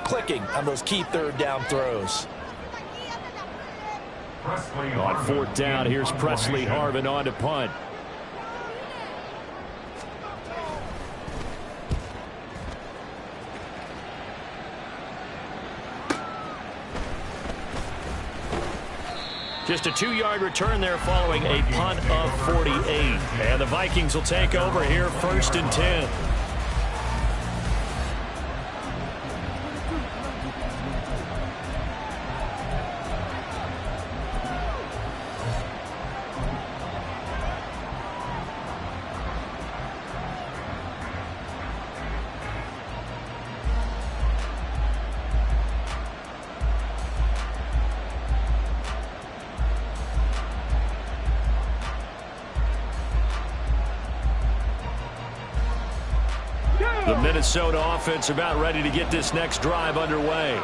clicking on those key third down throws. On fourth down, here's Presley Harvin on to punt. Just a 2-yard return there following a punt of 48. And the Vikings will take over here, 1st and 10. The Minnesota offense about ready to get this next drive underway.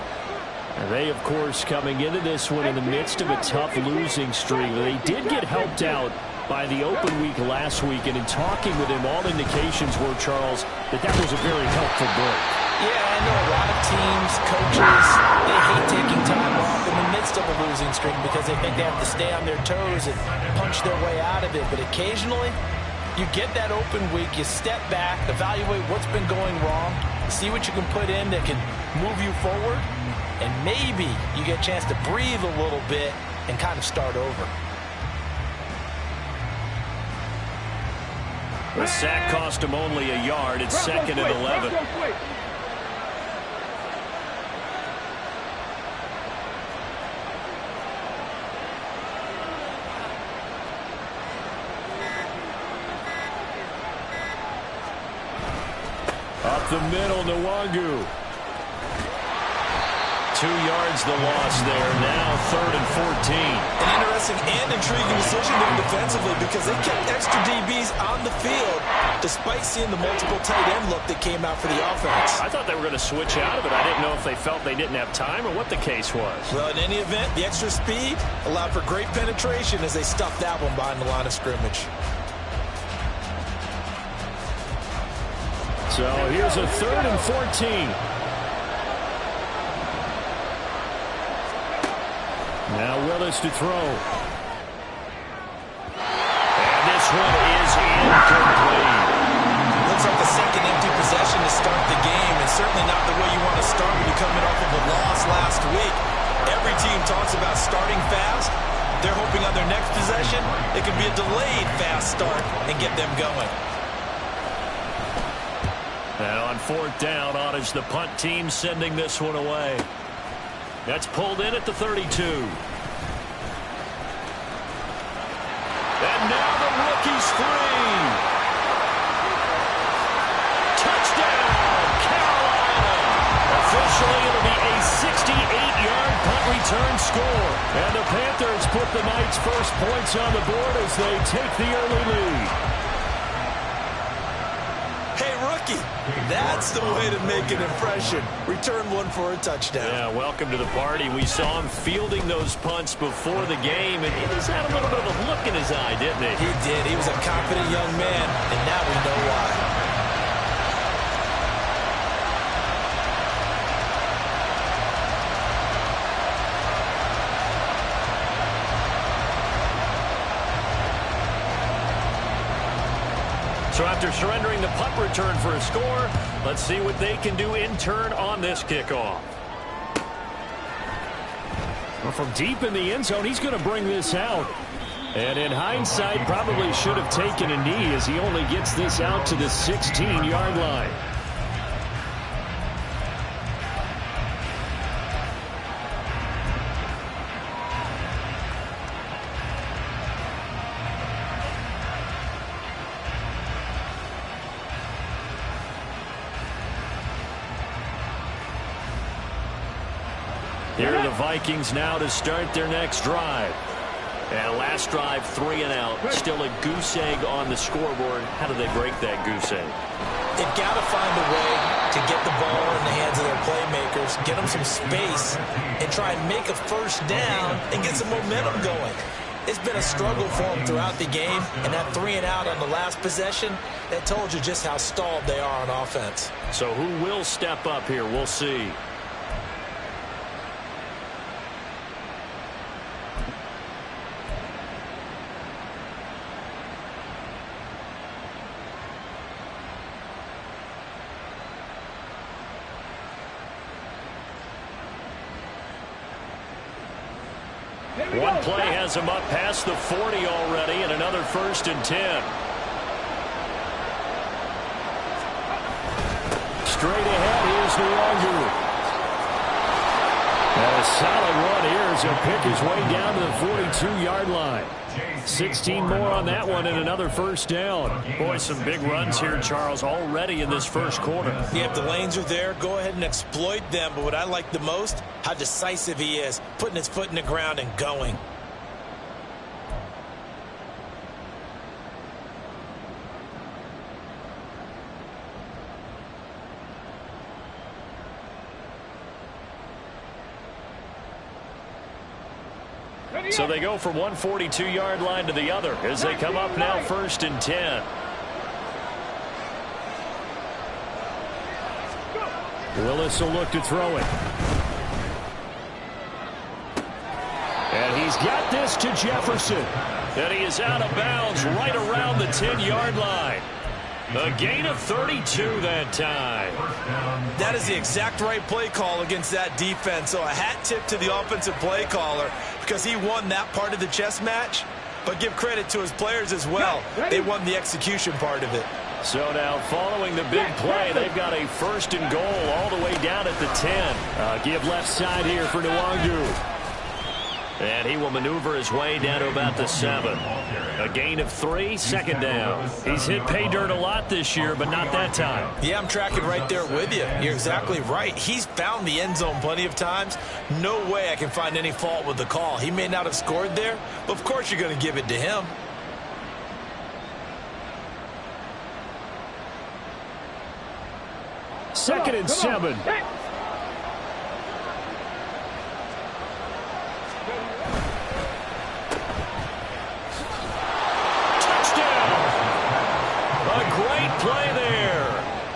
And they, of course, coming into this one in the midst of a tough losing streak. They did get helped out by the open week last week, and in talking with him, all indications were, Charles, that was a very helpful break. Yeah, I know a lot of teams, coaches, they hate taking time off in the midst of a losing streak because they think they have to stay on their toes and punch their way out of it. But occasionally, you get that open week, you step back, evaluate what's been going wrong, see what you can put in that can move you forward, and maybe you get a chance to breathe a little bit and kind of start over. The sack cost him only a yard. It's 2nd and 11. Up the middle, Nwangu. 2 yards the loss there. Now 3rd and 14. An interesting and intriguing decision there defensively because they kept extra DBs on the field despite seeing the multiple tight end look that came out for the offense. I thought they were going to switch out of it. I didn't know if they felt they didn't have time or what the case was. Well, in any event, the extra speed allowed for great penetration as they stuffed that one behind the line of scrimmage. So here's a 3rd and 14. Now Willis to throw. And this one is incomplete. Looks like the second empty possession to start the game, and certainly not the way you want to start when you're coming off of a loss last week. Every team talks about starting fast. They're hoping on their next possession it can be a delayed fast start and get them going. And on 4th down, on is the punt team sending this one away. That's pulled in at the 32. And now the rookie's free. Touchdown, Carolina. Officially, it'll be a 68-yard punt return score. And the Panthers put the Knights' first points on the board as they take the early lead. That's the way to make an impression. Return one for a touchdown. Yeah, welcome to the party. We saw him fielding those punts before the game, and he just had a little bit of a look in his eye, didn't he? He did. He was a confident young man, and now we know why. So after surrendering the punt return for a score, let's see what they can do in turn on this kickoff. Well, from deep in the end zone, he's going to bring this out. And in hindsight, probably should have taken a knee as he only gets this out to the 16-yard line. Here are the Vikings now to start their next drive. And last drive, 3 and out. Still a goose egg on the scoreboard. How do they break that goose egg? They've got to find a way to get the ball in the hands of their playmakers, get them some space, and try and make a first down and get some momentum going. It's been a struggle for them throughout the game, and that 3 and out on the last possession, that told you just how stalled they are on offense. So who will step up here? We'll see. One play has him up past the 40 already, and another 1st and 10. Straight ahead, here's Nwangu. And a solid run here as he'll pick his way down to the 42-yard line. 16 more on that one and another 1st down. Boy, some big runs here, Charles, already in this 1st quarter. Yeah, if the lanes are there, go ahead and exploit them. But what I like the most, how decisive he is, putting his foot in the ground and going. So they go from one 42-yard line to the other as they come up now 1st and 10. Willis will look to throw it. And he's got this to Jefferson. And he is out of bounds right around the 10-yard line. A gain of 32 that time. That is the exact right play call against that defense. So a hat tip to the offensive play caller because he won that part of the chess match. But give credit to his players as well. They won the execution part of it. So now following the big play, they've got a 1st and goal all the way down at the 10. Give left side here for Nwangu. And he will maneuver his way down to about the 7. A gain of 3, 2nd down. He's hit pay dirt a lot this year, but not that time. Yeah, I'm tracking right there with you. You're exactly right. He's found the end zone plenty of times. No way I can find any fault with the call. He may not have scored there, but of course you're going to give it to him. Second and 7. Play there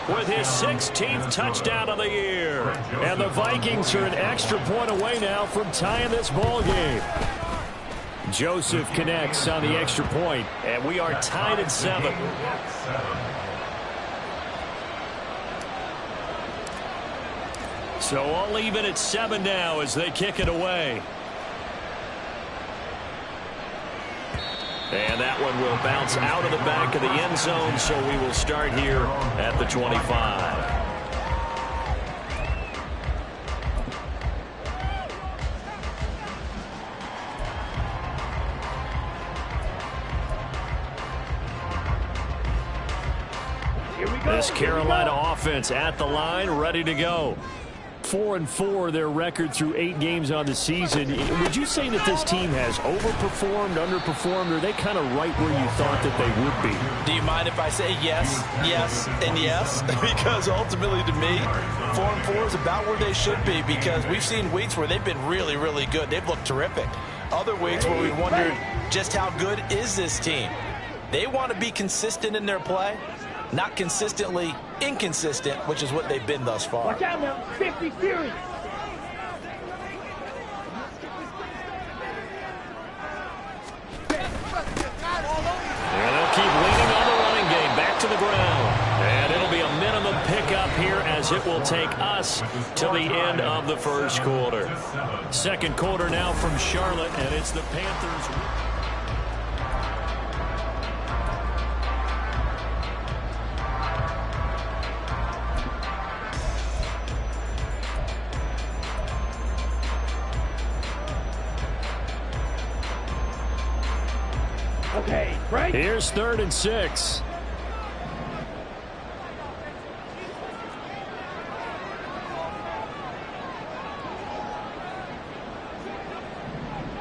with his 16th touchdown of the year. And the Vikings are an extra point away now from tying this ball game. Joseph connects on the extra point, and we are tied at 7. So all even at 7 now as they kick it away. And that one will bounce out of the back of the end zone, so we will start here at the 25. This Carolina offense at the line, ready to go. 4-4 their record through 8 games on the season. Would you say that this team has overperformed, underperformed, or are they kind of right where you thought that they would be? Do you mind if I say yes, yes, and yes? Because ultimately to me, 4-4 is about where they should be because we've seen weeks where they've been really, really good. They've looked terrific. Other weeks where we wondered just how good is this team. They want to be consistent in their play. Not consistently inconsistent, which is what they've been thus far. Watch out now, 50 series. And they'll keep leaning on the running game back to the ground. And it'll be a minimum pickup here as it will take us to the end of the 1st quarter. 2nd quarter now from Charlotte, and it's the Panthers. Okay, right. Here's 3rd and 6.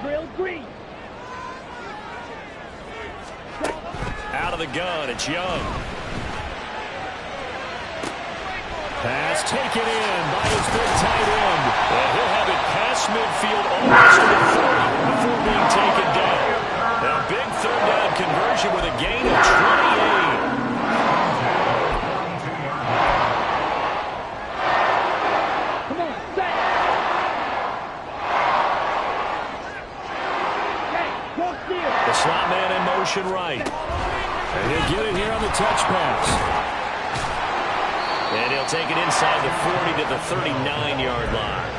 Drill green. Out of the gun, it's Young. Pass taken in by his big tight end. And he'll have it past midfield almost to the 40 before being taken down. Now, big 3rd down conversion with a gain of 28. Come on, set. Okay, go steal. The slot man in motion right. And he'll get it here on the touch pass. And he'll take it inside the 40 to the 39-yard line.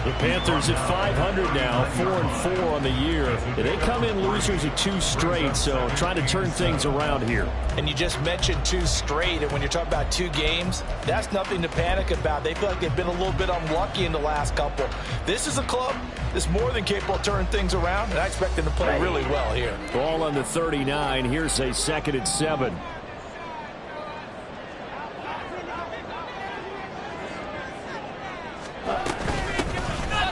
The Panthers at 500 now, 4-4 on the year. They come in losers of 2 straight, so trying to turn things around here. And you just mentioned 2 straight, and when you're talking about 2 games, that's nothing to panic about. They feel like they've been a little bit unlucky in the last couple. This is a club that's more than capable of turning things around, and I expect them to play really well here. Ball on the 39. Here's a 2nd and 7.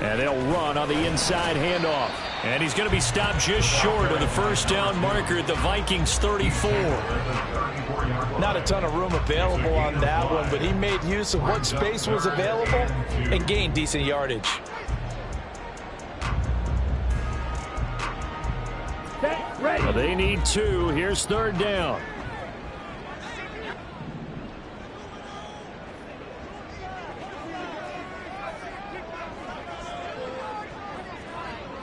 And they'll run on the inside handoff. And he's going to be stopped just short of the first down marker at the Vikings 34. Not a ton of room available on that one, but he made use of what space was available and gained decent yardage. Ready. Well, they need 2. Here's 3rd down.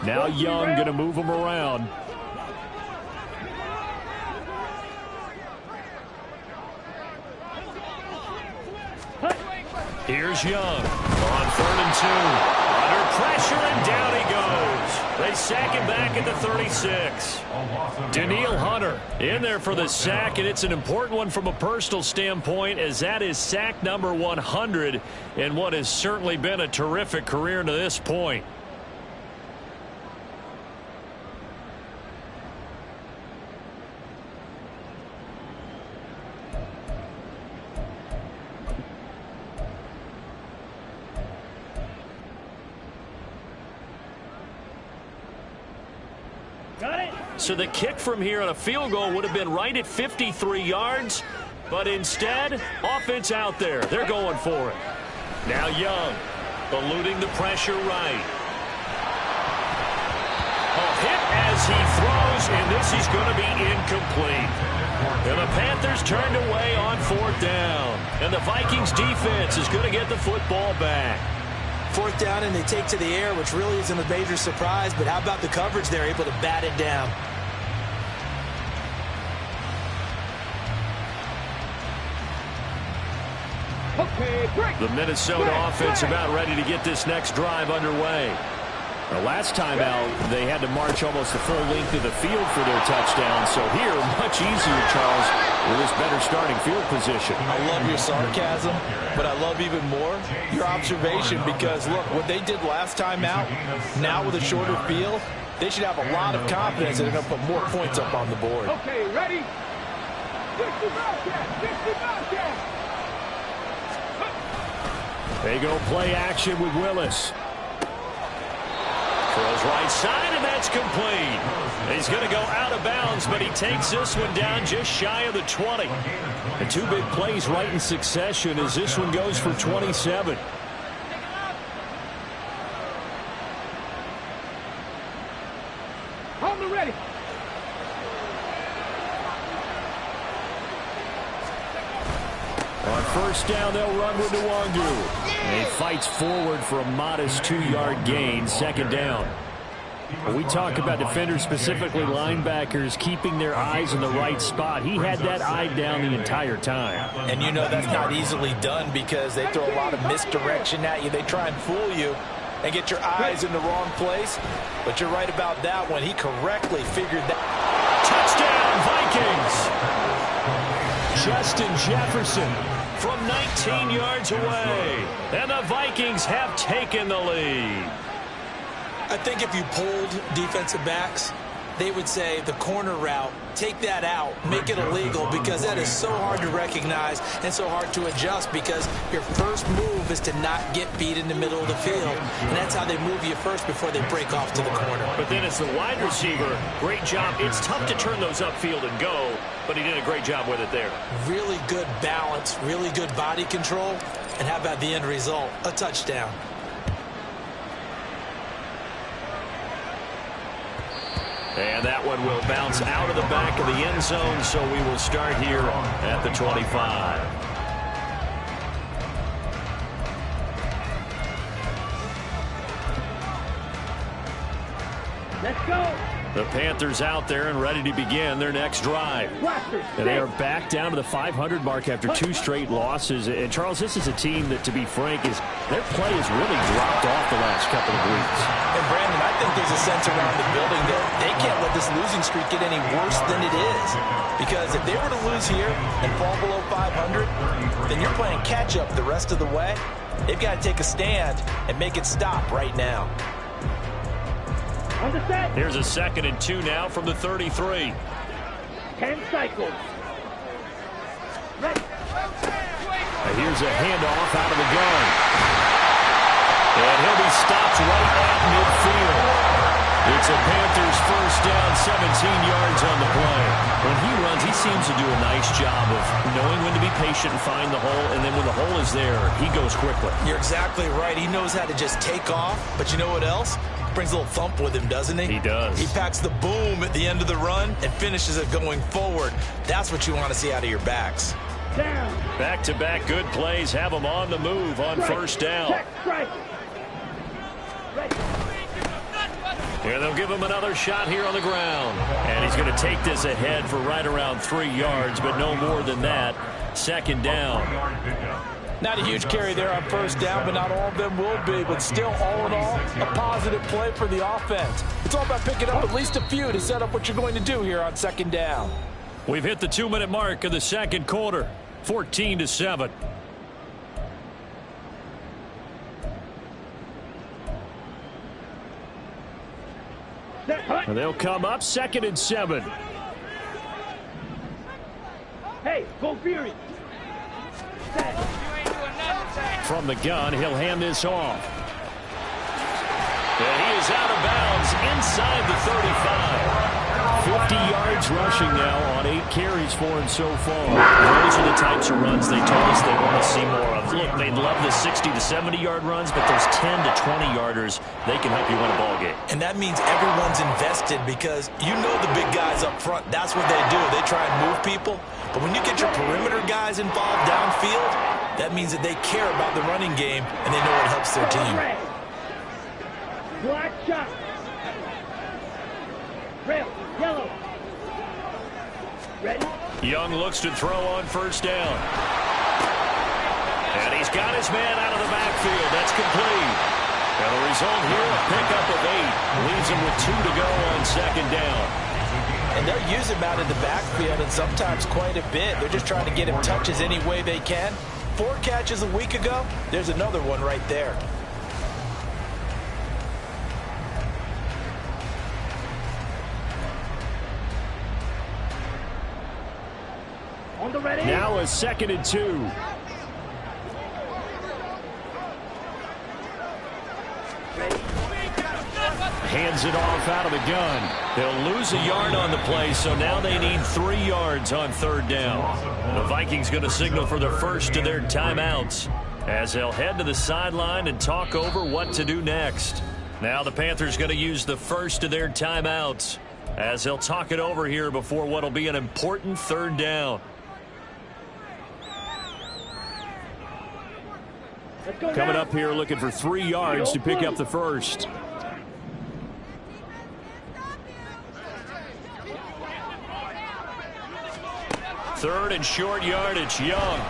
Now Young going to move him around. Here's Young on 3rd and 2. Under pressure, and down he goes. They sack him back at the 36. Danielle Hunter in there for the sack, and it's an important one from a personal standpoint, as that is sack number 100 in what has certainly been a terrific career to this point. So the kick from here on a field goal would have been right at 53 yards, but instead, offense out there. They're going for it. Now Young, eluding the pressure right. A hit as he throws, and this is going to be incomplete. And the Panthers turned away on 4th down. And the Vikings defense is going to get the football back. 4th down, and they take to the air, which really isn't a major surprise, but how about the coverage? They're able to bat it down. Okay, break. The Minnesota offense about ready to get this next drive underway. The last time out, they had to march almost the full length of the field for their touchdown. So here, much easier, Charles, with this better starting field position. I love your sarcasm, but I love even more your observation, because, look, what they did last time out, now with a shorter field, they should have a lot of confidence that they're going to put more points up on the board. Okay, ready? 50 Bobcats, 50 Bobcats. They go play action with Willis. Throws right side, and that's complete. He's going to go out of bounds, but he takes this one down just shy of the 20. And 2 big plays right in succession as this one goes for 27. On the ready. On 1st down, they'll run with Nwangu. And he fights forward for a modest 2-yard gain, 2nd down. When we talk about defenders, specifically linebackers, keeping their eyes in the right spot, he had that eye down the entire time. And you know that's not easily done, because they throw a lot of misdirection at you. They try and fool you and get your eyes in the wrong place. But you're right about that one. He correctly figured that. Touchdown, Vikings! Justin Jefferson from 19 yards away. And the Vikings have taken the lead. I think if you polled defensive backs, they would say the corner route, take that out, make it illegal, because that is so hard to recognize and so hard to adjust, because your first move is to not get beat in the middle of the field, and that's how they move you first before they break off to the corner. But then as the wide receiver, great job. It's tough to turn those upfield and go, but he did a great job with it there. Really good balance, really good body control, and how about the end result? A touchdown. And that one will bounce out of the back of the end zone, so we will start here at the 25. Let's go. The Panthers out there and ready to begin their next drive. And they are back down to the 500 mark after 2 straight losses. And, Charles, this is a team that, to be frank, their play has really dropped off the last couple of weeks. And, Brandon, I think there's a sense around the building that they can't let this losing streak get any worse than it is. Because if they were to lose here and fall below 500, then you're playing catch-up the rest of the way. They've got to take a stand and make it stop right now. Here's a 2nd and 2 now from the 33. 10 cycles. Here's a handoff out of the gun. And he'll be stopped right at midfield. It's a Panthers first down, 17 yards on the play. When he runs, he seems to do a nice job of knowing when to be patient and find the hole, and then when the hole is there, he goes quickly. You're exactly right. He knows how to just take off, but you know what else? Brings a little thump with him, doesn't he? He does. He packs the boom at the end of the run and finishes it going forward. That's what you want to see out of your backs. Back-to-back good plays have him on the move on first down. And they'll give him another shot here on the ground. And he's going to take this ahead for right around 3 yards, but no more than that. 2nd down. Not a huge carry there on first down, but not all of them will be. But still, all in all, a positive play for the offense. It's all about picking up at least a few to set up what you're going to do here on 2nd down. We've hit the 2-minute mark of the 2nd quarter. 14-7. And they'll come up 2nd and 7. Hey, go Fury. From the gun, he'll hand this off. And he is out of bounds inside the 35. 50 yards rushing now on 8 carries for him so far. Those are the types of runs they told us they want to see more of. Look, they'd love the 60 to 70-yard runs, but those 10 to 20-yarders, they can help you win a ball game. And that means everyone's invested because you know the big guys up front, that's what they do. They try and move people. But when you get your perimeter guys involved downfield, that means that they care about the running game and they know it helps their team. Black shot. Red, yellow. Ready? Young looks to throw on first down. And he's got his man out of the backfield. That's complete. And the result here, a pickup of 8. Leaves him with 2 to go on 2nd down. And they'll use him out in the backfield and sometimes quite a bit. They're just trying to get him touches any way they can. 4 catches a week ago. There's another one right there. On the ready. Now a 2nd and 2. Hands it off out of the gun. They'll lose a yard on the play, so now they need 3 yards on 3rd down. The Vikings going to signal for their first of their timeouts as they'll head to the sideline and talk over what to do next. Now the Panthers going to use the first of their timeouts as they'll talk it over here before what will be an important 3rd down. Coming up here looking for 3 yards to pick up the first. Third and short yardage, Young.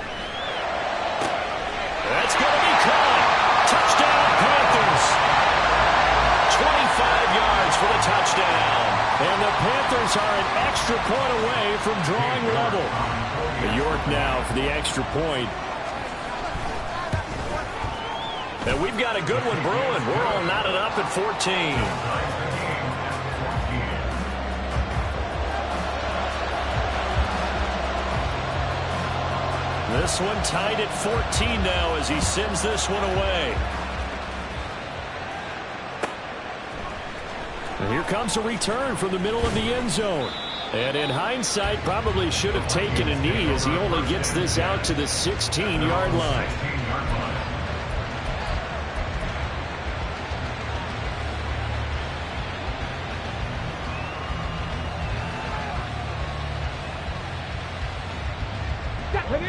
That's going to be caught. Touchdown, Panthers. 25 yards for the touchdown. And the Panthers are an extra point away from drawing level. York now for the extra point. And we've got a good one brewing. We're all knotted up at 14. This one tied at 14 now as he sends this one away. And here comes a return from the middle of the end zone. And in hindsight, probably should have taken a knee as he only gets this out to the 16-yard line.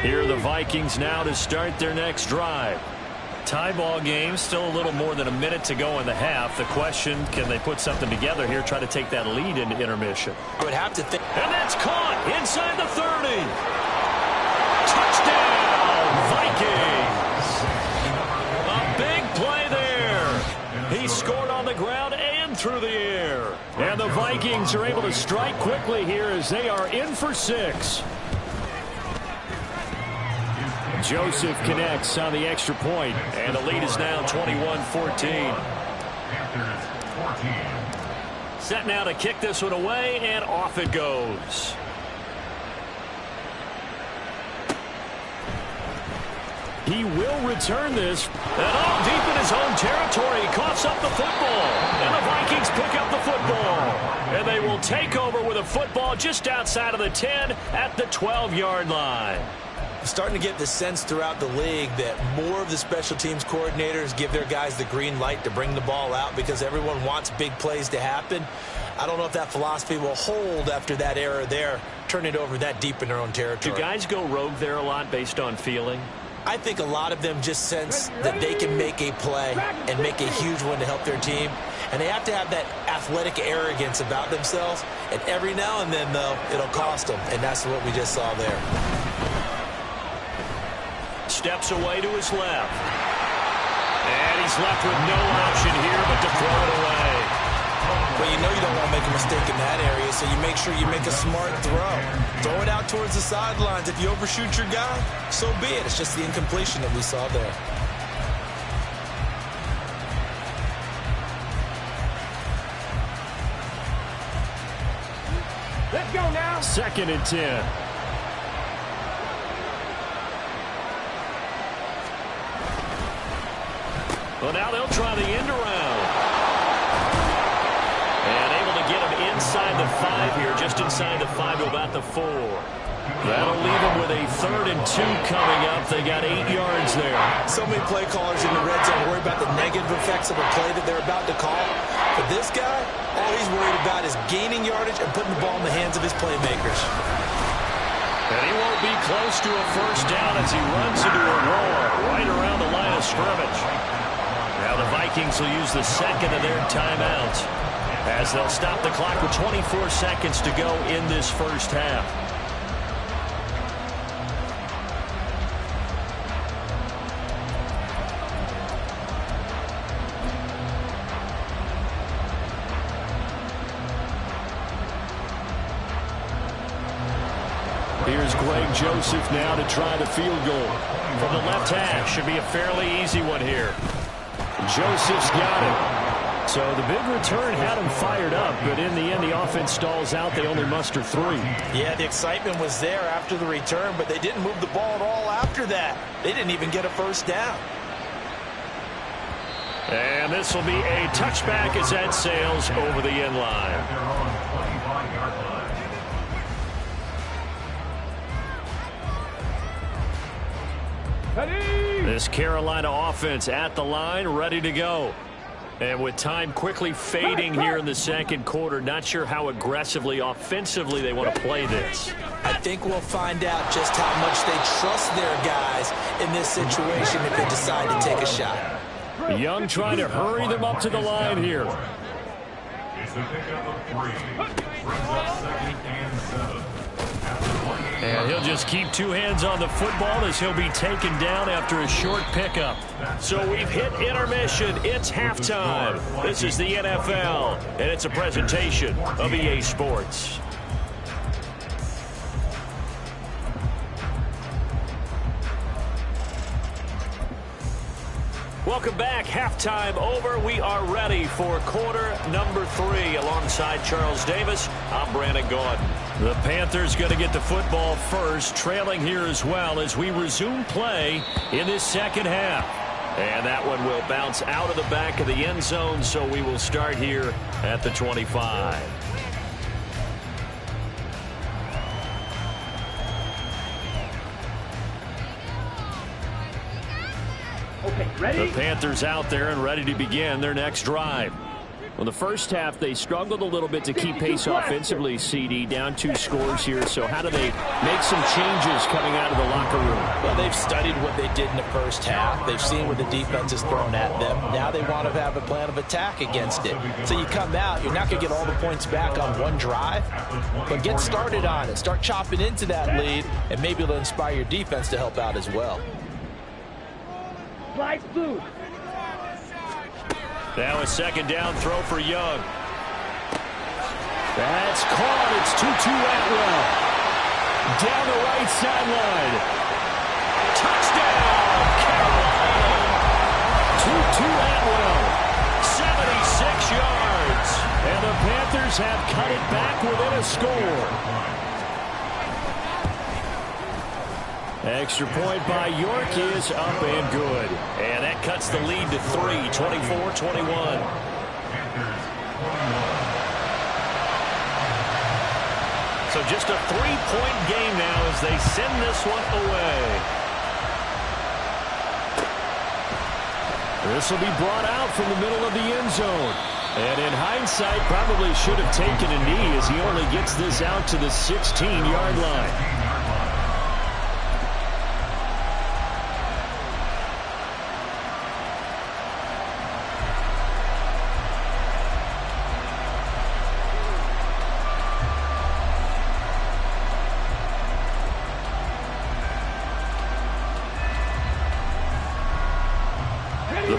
Here are the Vikings now to start their next drive. Tie ball game, still a little more than a minute to go in the half. The question, can they put something together here, try to take that lead into intermission? I would have to think. And that's caught inside the 30. Touchdown, Vikings. A big play there. He scored on the ground and through the air. And the Vikings are able to strike quickly here as they are in for 6. Joseph connects on the extra point, and the lead is now 21-14. Set now to kick this one away, and off it goes. He will return this, and all deep in his own territory, he coughs up the football, and the Vikings pick up the football. And they will take over with a football just outside of the 10 at the 12-yard line. Starting to get the sense throughout the league that more of the special teams coordinators give their guys the green light to bring the ball out because everyone wants big plays to happen. I don't know if that philosophy will hold after that error there, turn it over that deep in their own territory. Do guys go rogue there a lot based on feeling? I think a lot of them just sense that they can make a play and make a huge one to help their team. And they have to have that athletic arrogance about themselves. And every now and then, though, it'll cost them. And that's what we just saw there. Steps away to his left. And he's left with no option here but to throw it away. Well, you know you don't want to make a mistake in that area, so you make sure you make a smart throw. Throw it out towards the sidelines. If you overshoot your guy, so be it. It's just the incompletion that we saw there. Let's go now. 2nd and 10. Well, now they'll try the end around. And able to get him inside the 5 here, just inside the 5 to about the 4. That'll leave them with a 3rd and 2 coming up. They got 8 yards there. So many play callers in the red zone worry about the negative effects of a play that they're about to call. But this guy, all he's worried about is gaining yardage and putting the ball in the hands of his playmakers. And he won't be close to a first down as he runs into a wall right around the line of scrimmage. Now the Vikings will use the 2nd of their timeouts as they'll stop the clock with 24 seconds to go in this first half. Here's Greg Joseph now to try the field goal. From the left hash, should be a fairly easy one here. Joseph's got it. So the big return had him fired up, but in the end, the offense stalls out. They only muster 3. Yeah, the excitement was there after the return, but they didn't move the ball at all after that. They didn't even get a first down. And this will be a touchback as that sails over the end line. This Carolina offense at the line, ready to go. And with time quickly fading here in the 2nd quarter, not sure how aggressively, offensively they want to play this. I think we'll find out just how much they trust their guys in this situation if they decide to take a shot. Young trying to hurry them up to the line here. It's a pickup of 3. Brings up 2nd and 7. And he'll just keep 2 hands on the football as he'll be taken down after a short pickup. So we've hit intermission. It's halftime. This is the NFL, and it's a presentation of EA Sports. Welcome back. Halftime over. We are ready for quarter number 3. Alongside Charles Davis, I'm Brandon Gaudin. The Panthers going to get the football first, trailing here as well as we resume play in this 2nd half. And that one will bounce out of the back of the end zone, so we will start here at the 25. Okay, ready? The Panthers out there and ready to begin their next drive. Well, the first half, they struggled a little bit to keep pace offensively, CD, down 2 scores here. So how do they make some changes coming out of the locker room? Well, they've studied what they did in the first half. They've seen what the defense has thrown at them. Now they want to have a plan of attack against it. So you come out, you're not going to get all the points back on one drive, but get started on it. Start chopping into that lead, and maybe it'll inspire your defense to help out as well. Flag food. Now a second down throw for Young. That's caught. It's Tutu Atwell. Down the right sideline. Touchdown, Carolina. Tutu Atwell. 76 yards. And the Panthers have cut it back within a score. Extra point by York is up and good. And that cuts the lead to 3, 24-21. So just a 3-point game now as they send this one away. This will be brought out from the middle of the end zone. And in hindsight, probably should have taken a knee as he only gets this out to the 16-yard line.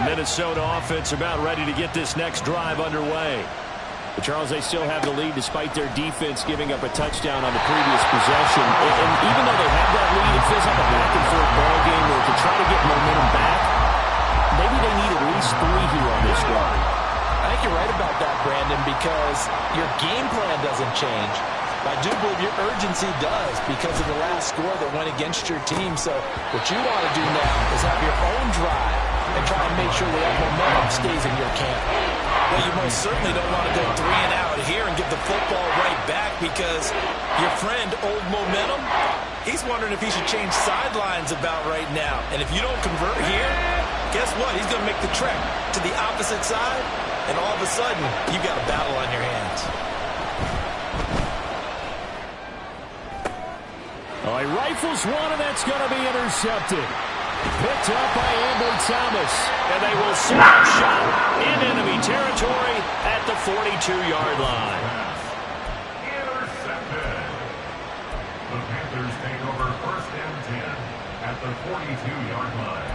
Minnesota offense about ready to get this next drive underway. But Charles, they still have the lead despite their defense giving up a touchdown on the previous possession. And even though they have that lead, it feels like a back-and-forth ball game where to try to get momentum back, maybe they need at least 3 here on this drive. I think you're right about that, Brandon, because your game plan doesn't change. I do believe your urgency does because of the last score that went against your team. So what you want to do now is have your own drive and try and make sure that momentum stays in your camp. Well, you most certainly don't want to go 3 and out here and give the football right back because your friend, Old Momentum, he's wondering if he should change sidelines about right now. And if you don't convert here, guess what? He's going to make the trek to the opposite side, and all of a sudden, you've got a battle on your hands. Oh, he rifles one, and that's going to be intercepted. Picked up by Ambry Thomas. And they will set up shot in enemy territory at the 42-yard line. Intercepted. The Panthers take over 1st and 10 at the 42-yard line.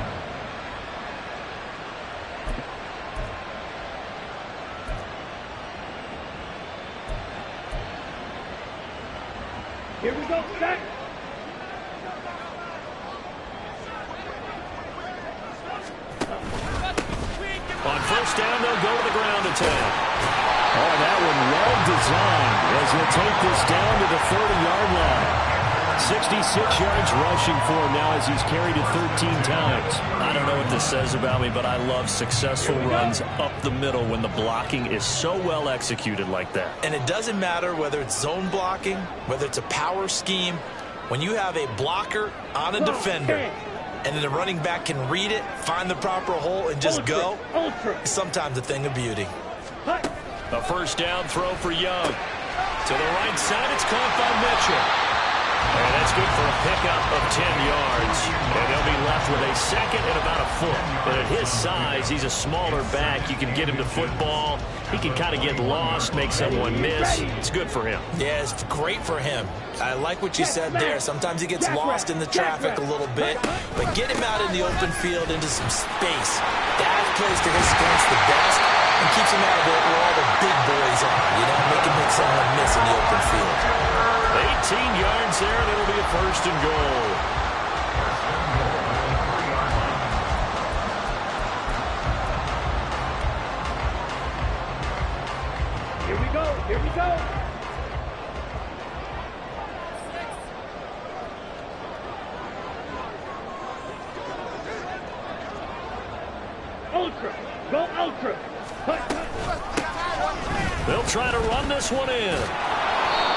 Here we go, set. On 1st down, they'll go to the ground attack. Oh, that one well designed as he'll take this down to the 40-yard line. 66 yards rushing for him now as he's carried it 13 times. I don't know what this says about me, but I love successful runs up the middle when the blocking is so well executed like that. And it doesn't matter whether it's zone blocking, whether it's a power scheme. When you have a blocker on a defender, and then the running back can read it, find the proper hole, and just go, it's sometimes a thing of beauty. A 1st down throw for Young. To the right side, it's caught by Mitchell. And that's good for a pickup of 10 yards. And they'll be left with a 2nd and about a foot. But at his size, he's a smaller back. You can get him to football. He can kind of get lost, make someone miss. It's good for him. Yeah, it's great for him. I like what you said there. Sometimes he gets lost in the traffic a little bit. But get him out in the open field into some space. That plays to his strengths the best and keeps him out of there where all the big boys are. You know, make him make someone miss in the open field. 18 yards there, and it'll be a 1st and goal. Here we go, here we go. Ultra, go ultra. They'll try to run this one in.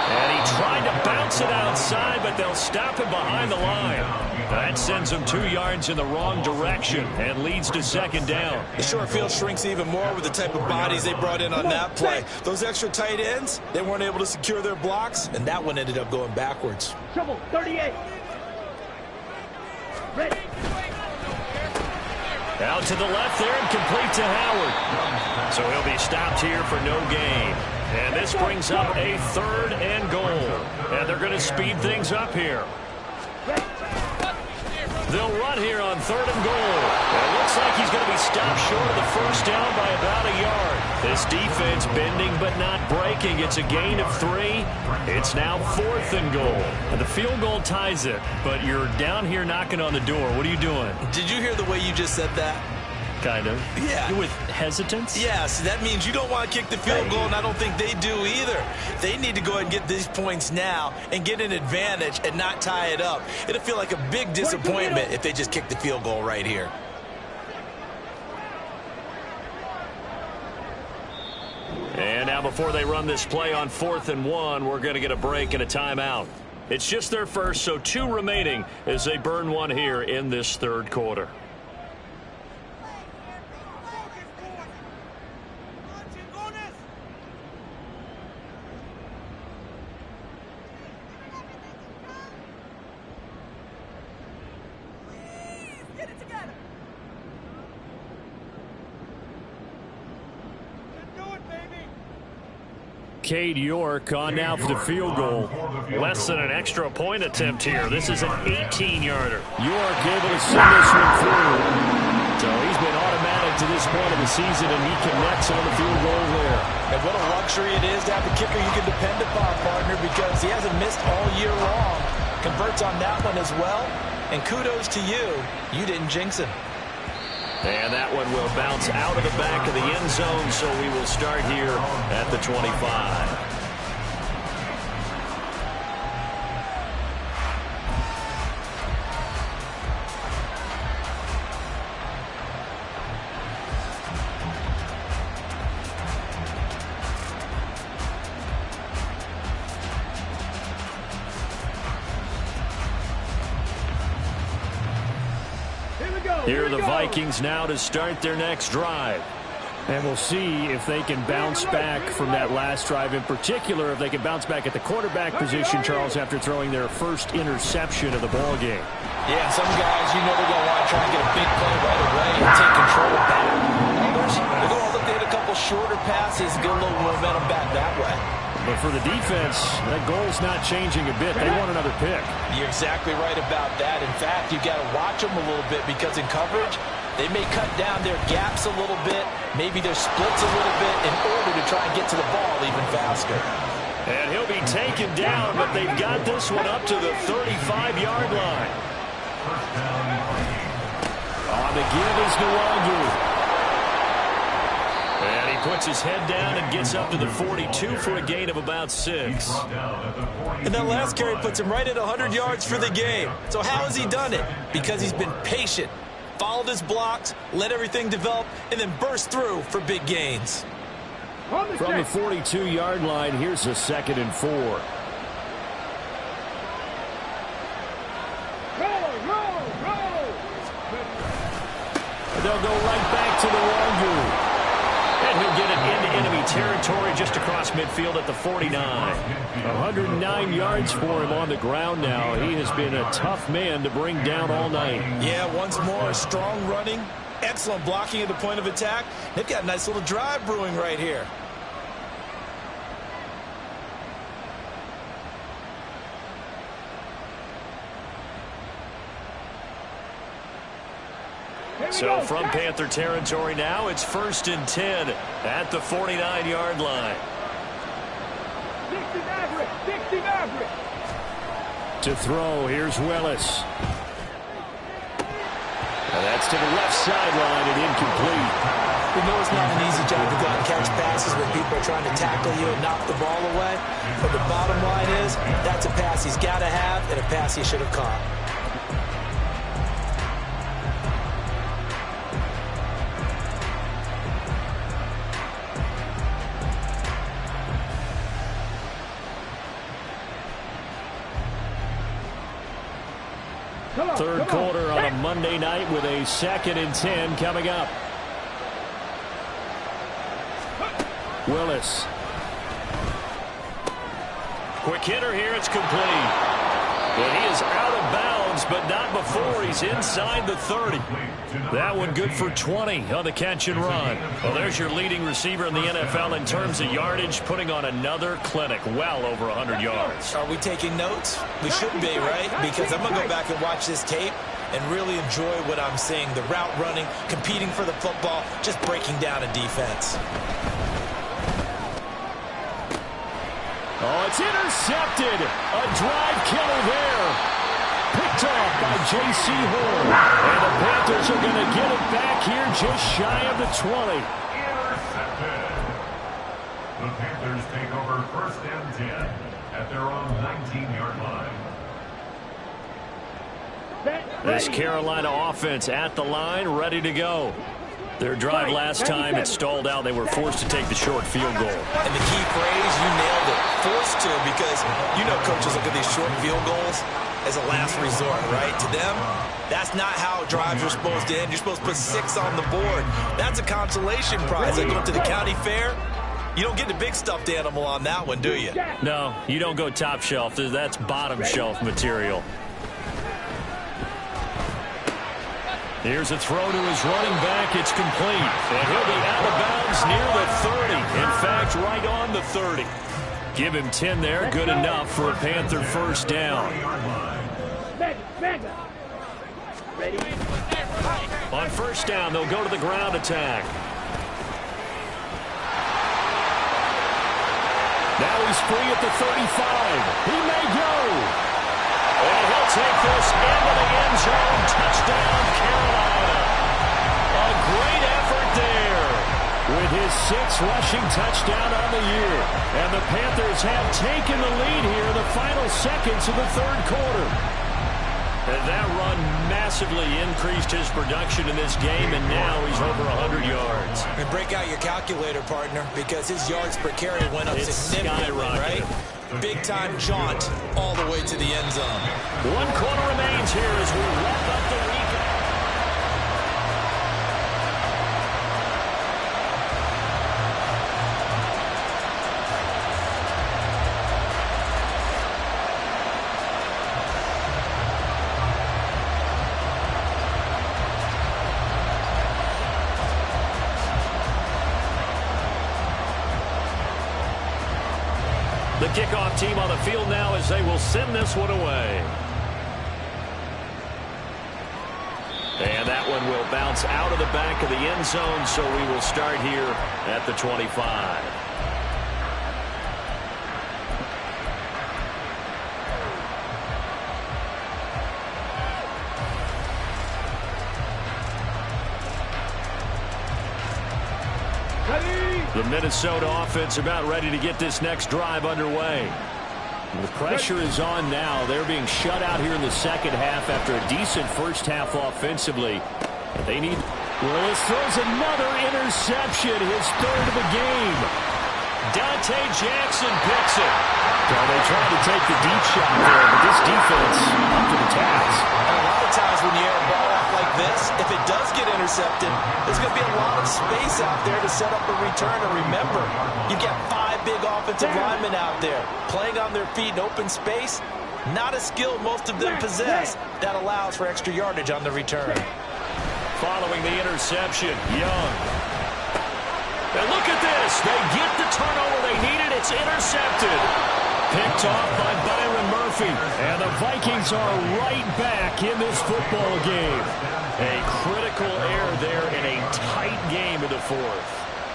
And he tried to bounce it outside, but they'll stop him behind the line. That sends him 2 yards in the wrong direction and leads to second down. The short field shrinks even more with the type of bodies they brought in on that play. Those extra tight ends, they weren't able to secure their blocks, and that one ended up going backwards. Trouble, 38. Ready. Out to the left there and complete to Howard. So he'll be stopped here for no gain. And this brings up a 3rd and goal. And they're going to speed things up here. They'll run here on 3rd and goal. It looks like he's going to be stopped short of the first down by about a yard. This defense bending but not breaking. It's a gain of 3. It's now 4th and goal. And the field goal ties it, but you're down here knocking on the door. What are you doing? Did you hear the way you just said that? Kind of. Yeah. With hesitance? Yes, that means you don't want to kick the field goal, and I don't think they do either. They need to go ahead and get these points now and get an advantage and not tie it up. It'll feel like a big disappointment if they just kick the field goal right here. And now before they run this play on 4th and 1, we're going to get a break and a timeout. It's just their first, so 2 remaining as they burn one here in this 3rd quarter. Cade York on now for the field goal. Less than an extra point attempt here. This is an 18-yarder. York able to send this one through. So he's been automatic to this point of the season, and he connects on the field goal there. And what a luxury it is to have a kicker you can depend upon, partner, because he hasn't missed all year long. Converts on that one as well. And kudos to you. You didn't jinx him. And that one will bounce out of the back of the end zone, so we will start here at the 25. Here are the Vikings now to start their next drive. And we'll see if they can bounce back from that last drive. In particular, if they can bounce back at the quarterback position, Charles, after throwing their first interception of the ball game. Yeah, some guys, you know they're going to want to try and get a big play right away and take control of that. Others, they're going to look to hit a couple shorter passes, get a little momentum back that way. But for the defense, that goal's not changing a bit. They want another pick. You're exactly right about that. In fact, you've got to watch them a little bit because in coverage, they may cut down their gaps a little bit, maybe their splits a little bit in order to try and get to the ball even faster. And he'll be taken down, but they've got this one up to the 35-yard line. On the give is Nwangu. And he puts his head down and gets up to the 42 for a gain of about 6. And that last carry puts him right at 100 yards for the game. So how has he done it? Because he's been patient, followed his blocks, let everything develop, and then burst through for big gains. From the 42-yard line, here's a 2nd and 4. They'll go right back to the Nwangu. And he'll get it into enemy territory just across midfield at the 49. 109 yards for him on the ground now. He has been a tough man to bring down all night. Yeah, once more, strong running, excellent blocking at the point of attack. They've got a nice little drive brewing right here. So from Panther territory now, it's 1st and 10 at the 49-yard line. 60 Maverick. To throw, here's Willis. And that's to the left sideline and incomplete. We know it's not an easy job to go out and catch passes when people are trying to tackle you and knock the ball away. But the bottom line is, that's a pass he's got to have and a pass he should have caught. Third quarter on a Monday night with a 2nd and 10 coming up. Willis. Quick hitter here. It's complete. But he is out of bounds, but not before he's inside the 30. That one good for 20 on the catch and run. Well, there's your leading receiver in the NFL in terms of yardage, putting on another clinic, well over 100 yards. Are we taking notes? We should be, right? Because I'm going to go back and watch this tape and really enjoy what I'm seeing. The route running, competing for the football, just breaking down a defense. Oh, it's intercepted. A drive killer there. Picked off by J.C. Horn. And the Panthers are going to get it back here just shy of the 20. Intercepted. The Panthers take over 1st and 10 at their own 19-yard line. This Carolina offense at the line, ready to go. Their drive last time, it stalled out. They were forced to take the short field goal. And the key phrase, you nailed it. Forced to, because you know coaches look at these short field goals as a last resort, right? To them, that's not how drives are supposed to end. You're supposed to put 6 on the board. That's a consolation prize. Like going to the county fair, you don't get the big stuffed animal on that one, do you? No, you don't go top shelf. That's bottom shelf material. Here's a throw to his running back. It's complete. And he'll be out of bounds near the 30. In fact, right on the 30. Give him 10 there. Good enough for a Panther first down. On first down, they'll go to the ground attack. Now he's free at the 35. He may go. And he'll take this into the end zone. Touchdown, Carolina. A great effort there with his 6th rushing touchdown on the year. And the Panthers have taken the lead here in the final seconds of the 3rd quarter. And that run massively increased his production in this game, and now he's over 100 yards. And break out your calculator, partner, because his yards per carry went up significantly, right? Big-time jaunt all the way to the end zone. 1 quarter remains here as we wrap up the week. The kickoff team on the field now as they will send this one away. And that one will bounce out of the back of the end zone, so we will start here at the 25. The Minnesota offense about ready to get this next drive underway. The pressure is on now. They're being shut out here in the second half after a decent first half offensively. They need... Willis throws another interception, his 3rd of the game. Dante Jackson picks it. Well, they tried to take the deep shot there, but this defense up to the task. And a lot of times when you air a ball off like this, if it does get intercepted, there's going to be a lot of space out there to set up a return. And remember, you've got 5 big offensive linemen out there playing on their feet in open space. Not a skill most of them possess. That allows for extra yardage on the return. Following the interception, Young. And look at this. They get the turnover they needed. It's intercepted. Picked off by Byron Murphy. And the Vikings are right back in this football game. A critical error there in a tight game in the 4th.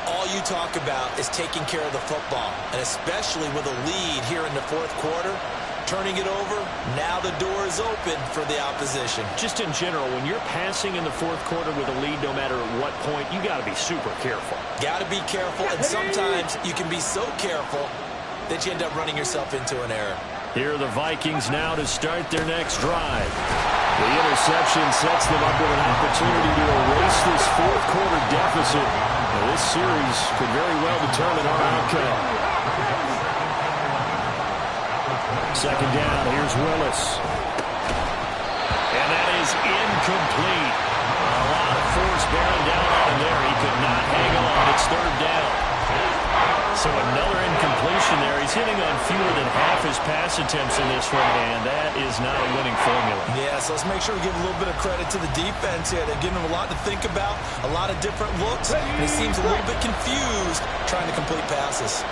All you talk about is taking care of the football, and especially with a lead here in the 4th quarter. Turning it over, now the door is open for the opposition. Just in general, when you're passing in the 4th quarter with a lead, no matter at what point, you got to be super careful. Got to be careful, and sometimes you can be so careful that you end up running yourself into an error. Here are the Vikings now to start their next drive. The interception sets them up with an opportunity to erase this 4th quarter deficit. Now, this series could very well determine our outcome. Second down, here's Willis. And is incomplete. A lot of force bearing down on him there. He could not hang on. It's third down. So another incompletion there. He's hitting on fewer than half his pass attempts in this one, and that is not a winning formula. Yeah, so let's make sure we give a little bit of credit to the defense here. They're giving him a lot to think about, a lot of different looks, and he seems a little bit confused trying to complete passes.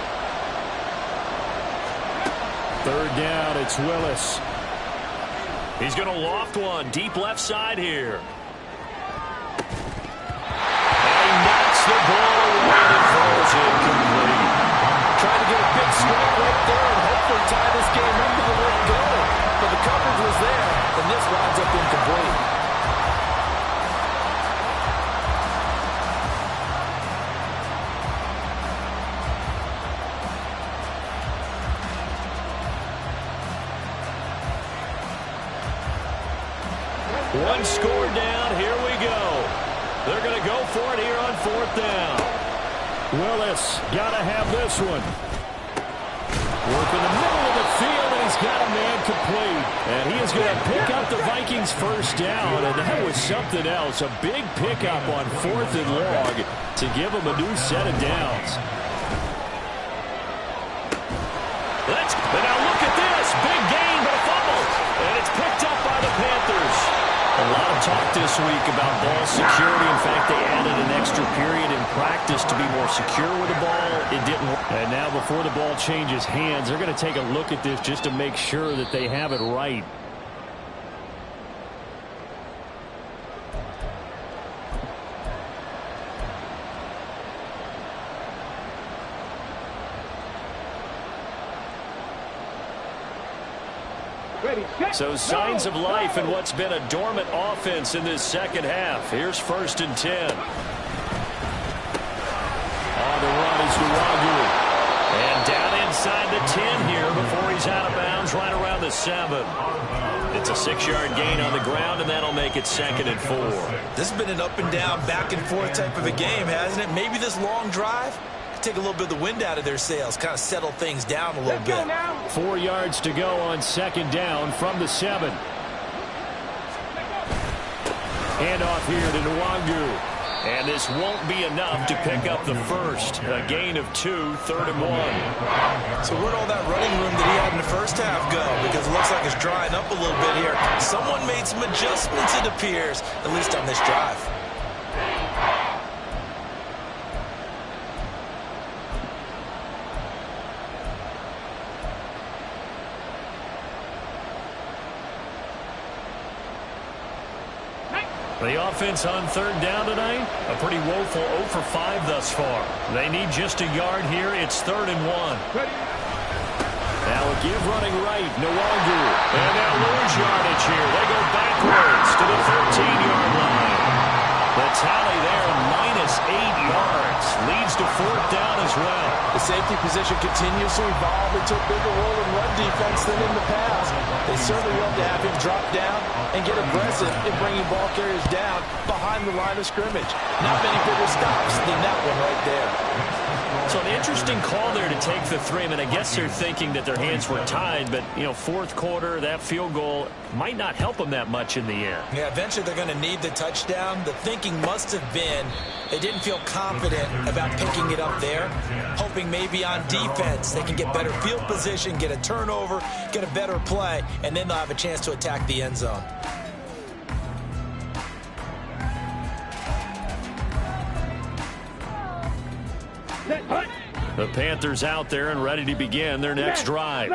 Third down, it's Willis. He's going to loft one deep left side here. And he knocks the ball away and it falls incomplete. Trying to get a big strike right there and hopefully tie this game up with a let go. But the coverage was there, and this winds up incomplete. One score down. Here we go. They're going to go for it here on fourth down. Willis got to have this one. Work in the middle of the field, and he's got a man complete. And he is going to pick up the Vikings first down, and that was something else. A big pickup on fourth and long to give him a new set of downs. And now look at this. Big gain, but a fumble. And it's picked up by the Panthers. A lot of talk this week about ball security. In fact, they added an extra period in practice to be more secure with the ball. It didn't work. And now before the ball changes hands, they're going to take a look at this just to make sure that they have it right. So signs of life in what's been a dormant offense in this second half. Here's 1st and 10. On the run is Nwagu. And down inside the 10 here before he's out of bounds right around the 7. It's a 6-yard gain on the ground, and that'll make it 2nd and 4. This has been an up and down, back and forth type of a game, hasn't it? Maybe this long drive take a little bit of the wind out of their sails, kind of settle things down a little bit. 4 yards to go on 2nd down from the 7. Handoff here to Nwagu. And this won't be enough to pick up the first. A gain of 2, 3rd and 1. So where'd all that running room that he had in the first half go? Because it looks like it's drying up a little bit here. Someone made some adjustments, it appears, at least on this drive. The offense on 3rd down tonight, a pretty woeful 0 for 5 thus far. They need just a yard here. It's 3rd and 1. Now a give running right, Nwagu. And they'll lose yardage here. They go backwards to the 13-yard line. The tally there, -8 yards. Leads to 4th down as well. The safety position continues to evolve into a bigger role in run defense than in the past. They certainly love to have him drop down and get aggressive in bringing ball carriers down behind the line of scrimmage. Not many bigger stops than that one right there. So an interesting call there to take the 3. I mean, I guess they're thinking that their hands were tied, but, you know, 4th quarter, that field goal might not help them that much in the end. Yeah, eventually they're going to need the touchdown. The thinking must have been they didn't feel confident about picking it up there, hoping maybe on defense they can get better field position, get a turnover, get a better play, and then they'll have a chance to attack the end zone. The Panthers out there and ready to begin their next drive.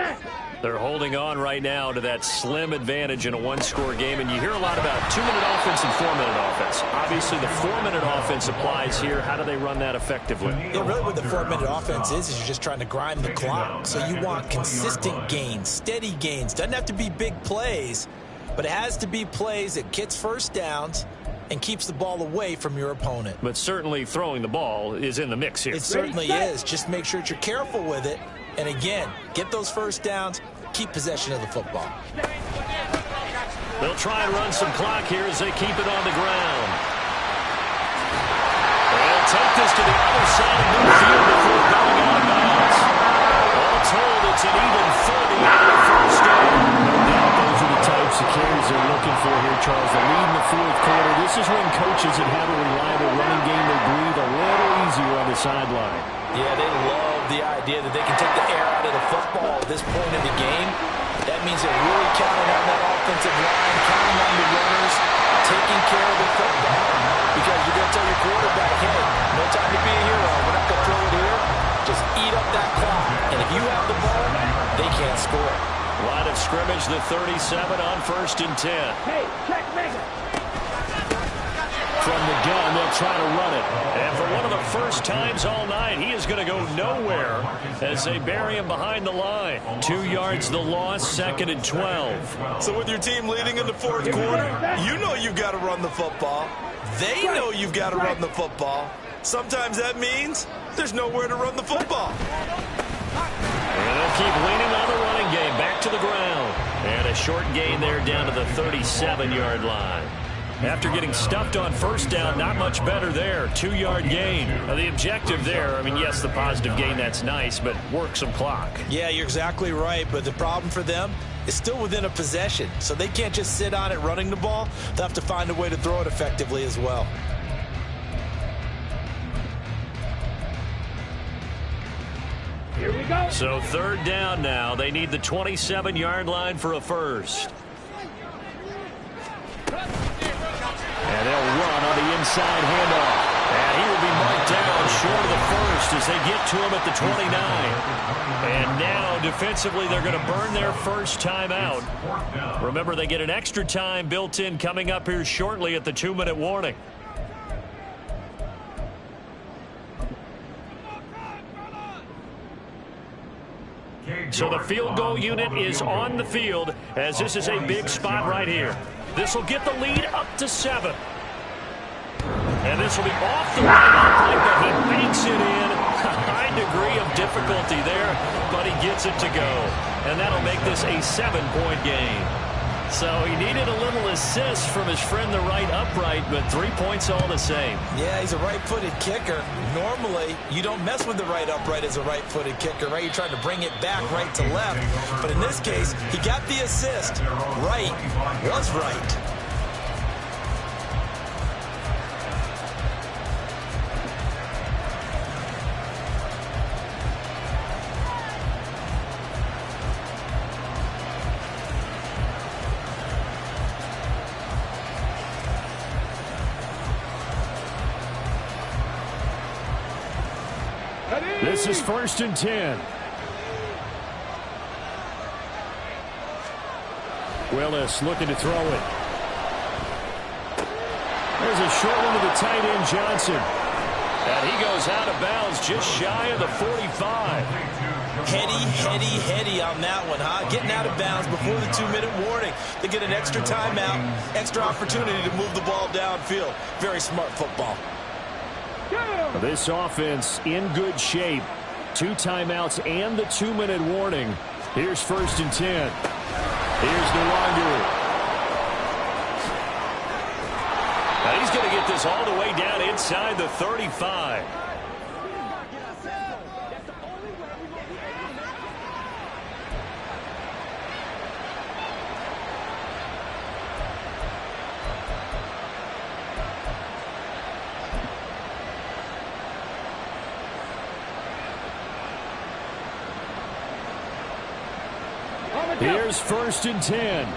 They're holding on right now to that slim advantage in a 1-score game, and you hear a lot about 2-minute offense and 4-minute offense. Obviously, the 4-minute offense applies here. How do they run that effectively? Yeah, really what the 4-minute offense is you're just trying to grind the clock. So you want consistent gains, steady gains. Doesn't have to be big plays, but it has to be plays that gets first downs and keeps the ball away from your opponent. But certainly throwing the ball is in the mix here. It certainly is. Just make sure that you're careful with it. And again, get those first downs, keep possession of the football. They'll try and run some clock here as they keep it on the ground. They'll take this to the other side of midfield before going out of bounds. All told, it's an even 30 on the first down. No doubt those are the types of carries they're looking for here, Charles. Yeah, they love the idea that they can take the air out of the football at this point in the game. That means they're really counting on that offensive line, counting on the runners, taking care of the football. Because you're going to tell your quarterback, hey, no time to be a hero. We're not going to throw it here. Just eat up that clock. And if you have the ball, they can't score. Line of scrimmage, the 37 on 1st and 10. Hey, check Mega. From the gun, they'll try to run it. And for one of the first times all night, he is going to go nowhere as they bury him behind the line. 2 yards the loss, 2nd and 12. So with your team leading in the 4th quarter, you know you've got to run the football. They know you've got to run the football. Sometimes that means there's nowhere to run the football. And they'll keep leaning on the running game. Back to the ground. And a short gain there down to the 37-yard line. After getting stuffed on 1st down, not much better there. 2-yard gain. Now, the objective there, I mean, yes, the positive gain, that's nice, but work some clock. Yeah, you're exactly right, but the problem for them is still within a possession, so they can't just sit on it running the ball. They'll have to find a way to throw it effectively as well. Here we go. So 3rd down now. They need the 27-yard line for a first. And they'll run on the inside handoff. And he will be marked down short of the first as they get to him at the 29. And now defensively they're going to burn their first timeout. Remember, they get an extra time built in coming up here shortly at the 2-minute warning. So the field goal unit is on the field as this is a big spot right here. This will get the lead up to 7. And this will be off the line, but he makes it in. A high degree of difficulty there, but he gets it to go. And that'll make this a 7-point game. So he needed a little assist from his friend the right upright, but 3 points all the same. Yeah, he's a right-footed kicker. Normally, you don't mess with the right upright as a right-footed kicker, right? You're trying to bring it back right to left. But in this case, he got the assist. Right was right. This is 1st and 10. Willis looking to throw it. There's a short one to the tight end, Johnson. And he goes out of bounds just shy of the 45. Heady on that one, huh? Getting out of bounds before the 2-minute warning. They get an extra timeout, extra opportunity to move the ball downfield. Very smart football. This offense in good shape. 2 timeouts and the 2-minute warning. Here's 1st and 10. Here's Nwangu. Now he's going to get this all the way down inside the 35. Here's 1st and 10.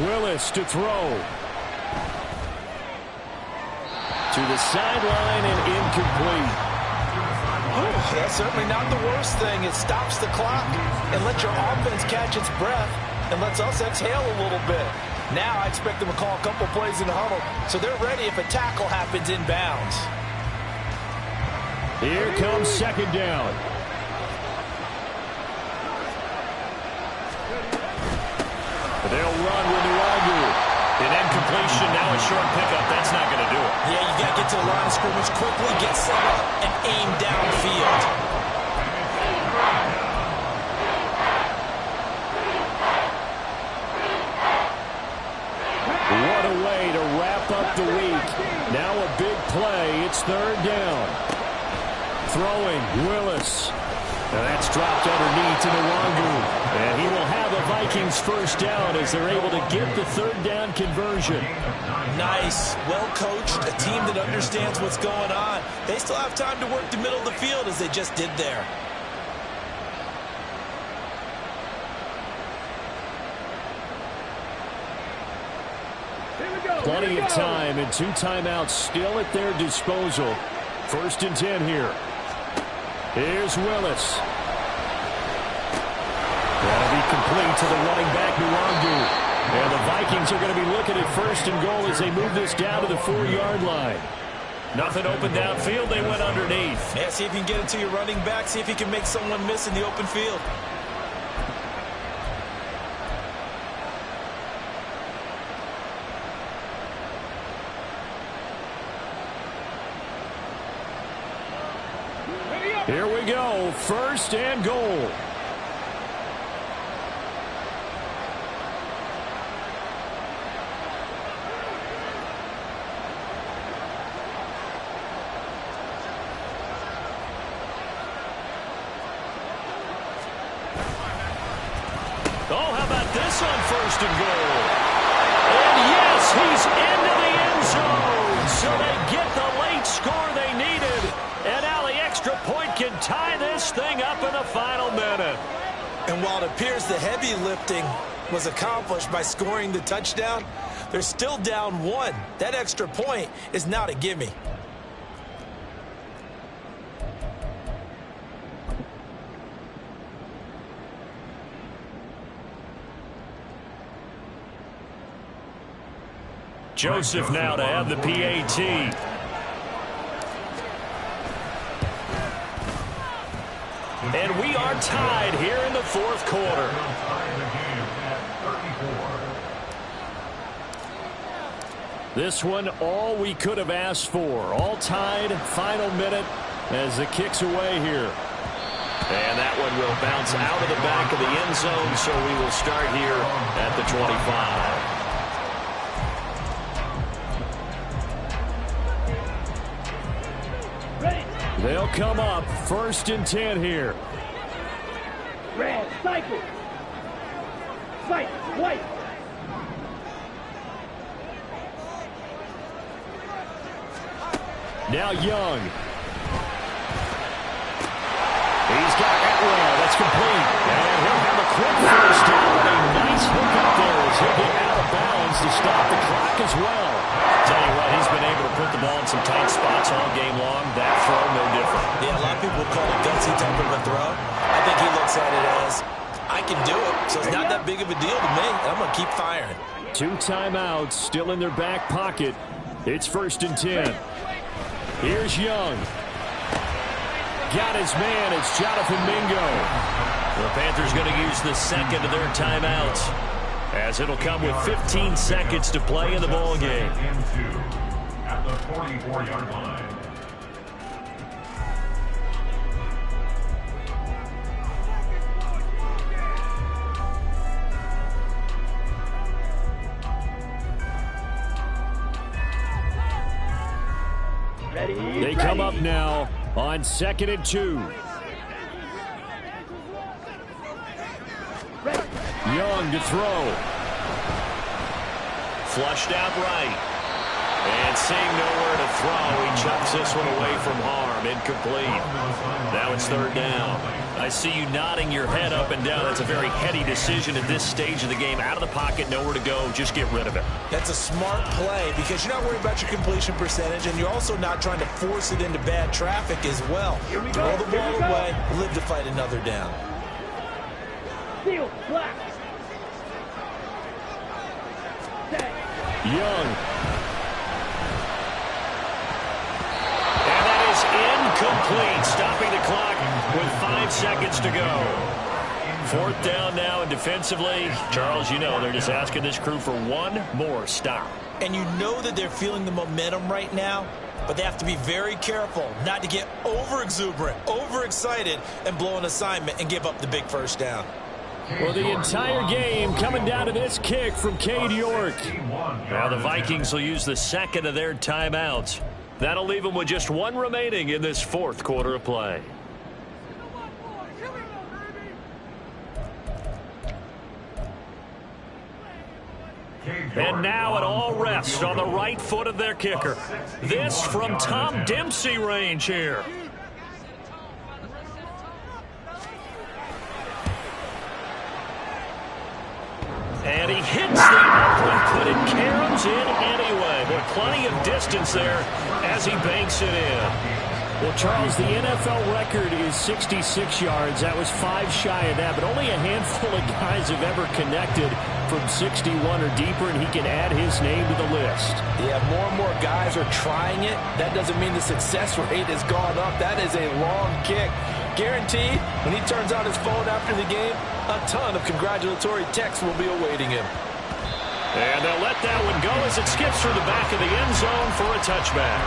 Willis to throw. To the sideline and incomplete. Oh, that's certainly not the worst thing. It stops the clock and lets your offense catch its breath and lets us exhale a little bit. Now I expect them to call a couple plays in the huddle so they're ready if a tackle happens inbounds. Here comes 2nd down. They'll run with Nwangu. An incompletion, now a short pickup. That's not going to do it. Yeah, you got to get to the line of scrimmage quickly, get set up, and aim downfield. What a way to wrap up the week. Now a big play. It's 3rd down. Throwing, Willis. That's dropped underneath to Nwangu. And he will have a Vikings first down as they're able to get the third down conversion. Nice, well coached, a team that understands what's going on. They still have time to work the middle of the field as they just did there. Plenty of time and 2 timeouts still at their disposal. 1st and 10 here. Here's Willis. That'll be complete to the running back, Nwangu. And the Vikings are going to be looking at 1st and goal as they move this down to the 4-yard line. Nothing open downfield. They went underneath. Yeah, see if you can get it to your running back. See if you can make someone miss in the open field. Here we go, 1st and goal. Oh, how about this on 1st and goal? And yes, he's into the end zone. So they get the late score they needed. And now the extra point can tie this thing up in the final minute. And while it appears the heavy lifting was accomplished by scoring the touchdown, they're still down 1. That extra point is not a gimme. Joseph now to have the PAT. And we are tied here in the 4th quarter. This one, all we could have asked for. All tied, final minute as the kick's away here. And that one will bounce out of the back of the end zone, so we will start here at the 25. They'll come up 1st and 10 here. Red, cycle. Sight, white. Now Young. He's got Atwell. That's complete. And he'll have a quick first down. A nice hook up there as he'll get out of bounds to stop the clock as well. Tell you what, he's been able to put the ball in some tight spots all game long. That throw, no different. Yeah, a lot of people call it gutsy type of a throw. I think he looks at it as, I can do it, so it's not that big of a deal to me. I'm going to keep firing. 2 timeouts still in their back pocket. It's 1st and 10. Here's Young. Got his man. It's Jonathan Mingo. The Panthers going to use the second of their timeouts, as it'll come with 15 seconds to play in the ball game. At the 44-yard line. They come up now on 2nd and 2. Young to throw. Flushed out right. And seeing nowhere to throw, he chucks this one away from harm. Incomplete. Now it's 3rd down. I see you nodding your head up and down. That's a very heady decision at this stage of the game. Out of the pocket, nowhere to go. Just get rid of it. That's a smart play because you're not worried about your completion percentage, and you're also not trying to force it into bad traffic as well. Throw the ball away, live to fight another down. Seal, black. Young. And that is incomplete, stopping the clock with 5 seconds to go. 4th down now, and defensively, Charles, you know, they're just asking this crew for one more stop. And you know that they're feeling the momentum right now, but they have to be very careful not to get over-exuberant, over-excited, and blow an assignment and give up the big first down. Well, the entire game coming down to this kick from Cade York. Now the Vikings will use the second of their timeouts. That'll leave them with just one remaining in this 4th quarter of play. And now it all rests on the right foot of their kicker. This from Tom Dempsey range here. And he hits the upright, but it caroms in anyway. But plenty of distance there as he banks it in. Well, Charles, the NFL record is 66 yards. That was 5 shy of that, but only a handful of guys have ever connected from 61 or deeper, and he can add his name to the list. Yeah, more and more guys are trying it. That doesn't mean the success rate has gone up. That is a long kick. Guaranteed, when he turns on his phone after the game, a ton of congratulatory texts will be awaiting him. And they'll let that one go as it skips through the back of the end zone for a touchback.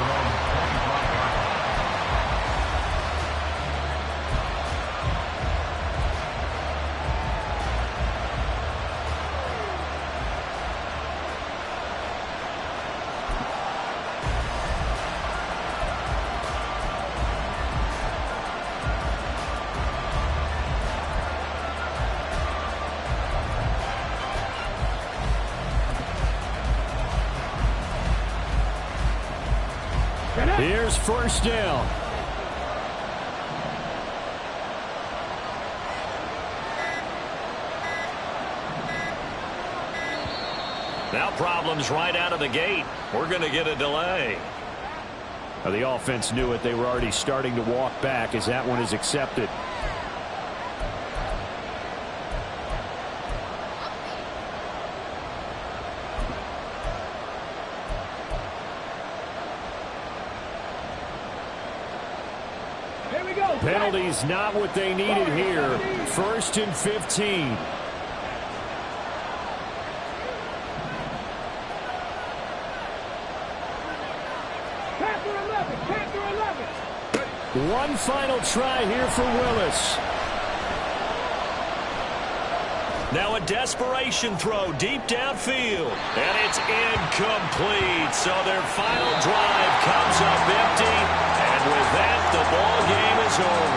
Here's first down. Now problems right out of the gate. We're going to get a delay. Now, the offense knew it. They were already starting to walk back as that one is accepted. Penalties not what they needed here. 1st and 15. One final try here for Willis. Now a desperation throw deep downfield. And it's incomplete. So their final drive comes up empty. And with that, the ball game is over.